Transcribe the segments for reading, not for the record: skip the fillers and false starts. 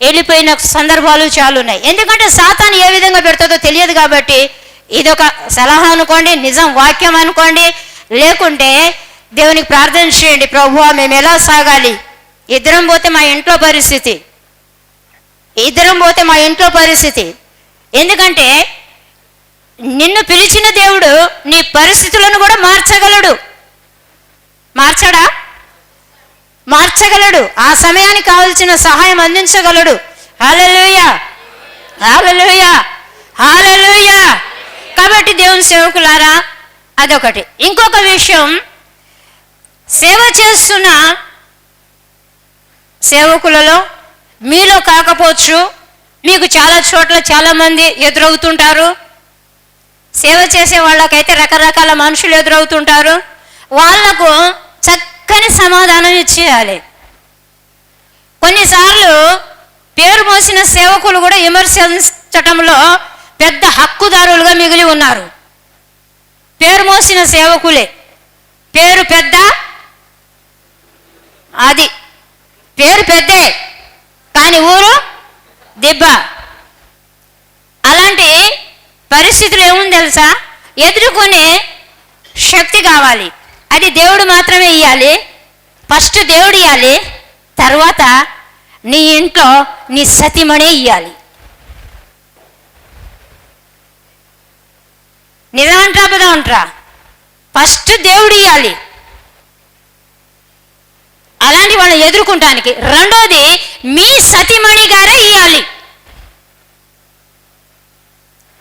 వెళ్ళిపోయిన సందర్భాలు చాలా ఉన్నాయి. ఎందుకంటే సాతాను ఏ విధంగా పెడుతుందో తెలియదు కాబట్టి ఇదొక సలహా అనుకోండి, నిజం వాక్యం అనుకోండి, లేకుంటే దేవునికి ప్రార్థన చేయండి, ప్రభువా మేము ఎలా సాగాలి, ఇద్దరం పోతే మా ఇంట్లో పరిస్థితి, ఎందుకంటే నిన్ను పిలిచిన దేవుడు నీ పరిస్థితులను కూడా మార్చగలడు, ఆ సమయానికి కావలసిన సహాయం అందించగలడు. హల్లెలూయా, హల్లెలూయా, హల్లెలూయా. కాబట్టి దేవుని సేవకులారా, అదొకటి. ఇంకొక విషయం, సేవ చేస్తున్న సేవకులలో మీలో కాకపోవచ్చు, మీకు చాలా చోట్ల చాలామంది ఎదురవుతుంటారు. సేవ చేసే వాళ్ళకైతే రకరకాల మనుషులు ఎదురవుతుంటారు. వాళ్లకు చక్కని సమాధానం ఇచ్చేయాలి. కొన్నిసార్లు పేరు మోసిన సేవకులు కూడా విమర్శించటంలో పెద్ద హక్కుదారులుగా మిగిలి ఉన్నారు. పేరు మోసిన సేవకులే, పేరు పెద్ద, అది పేరు పెద్దే కానీ ఊరు దిబ్బ. అలాంటి పరిస్థితులు ఏముంది తెలుసా, ఎదుర్కొనే శక్తి కావాలి. అది దేవుడు మాత్రమే ఇవ్వాలి. ఫస్ట్ దేవుడు ఇవ్వాలి, తర్వాత నీ ఇంట్లో నీ సతీమణి ఇవ్వాలి. నిజమంటరా అబద్ధం అంటరా? ఫస్ట్ దేవుడు ఇవ్వాలి అలాంటి వాళ్ళని ఎదుర్కొంటానికి. రెండోది మీ సతీమణి గారే ఇవ్వాలి.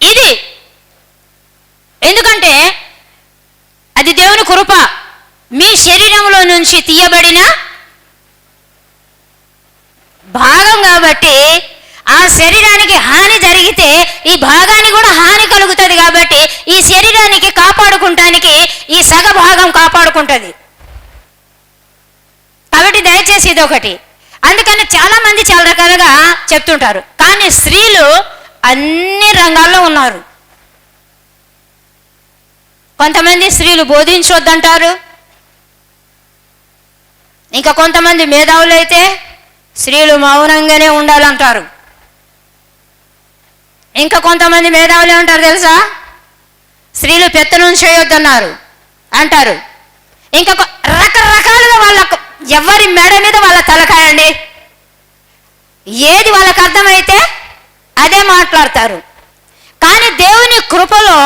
ఇది ఎందుకంటే అది దేవుని కృప. మీ శరీరంలో నుంచి తీయబడిన భాగం కాబట్టి ఆ శరీరానికి హాని జరిగితే ఈ భాగానికి కూడా హాని కలుగుతుంది. కాబట్టి ఈ శరీరానికి కాపాడుకుంటానికి ఈ సగ భాగం కాపాడుకుంటుంది. కాబట్టి దయచేసి ఇదొకటి. అందుకని చాలా మంది చాలా రకాలుగా చెప్తుంటారు, కానీ స్త్రీలు అన్ని రంగాల్లో ఉన్నారు. కొంతమంది స్త్రీలు బోధించొద్దంటారు, ఇంకా కొంతమంది మేధావులు అయితే స్త్రీలు మౌనంగానే ఉండాలంటారు. ఇంకా కొంతమంది మేధావులు ఏమంటారు తెలుసా, స్త్రీలు పెత్తనం చేయొద్దన్నారు అంటారు. ఇంకా రకరకాలుగా వాళ్ళకు ఎవరి మెడ మీద వాళ్ళ తలకాయండి, ఏది వాళ్ళకు అర్థమైతే అదే మాట్లాడతారు. కానీ దేవుని కృపలో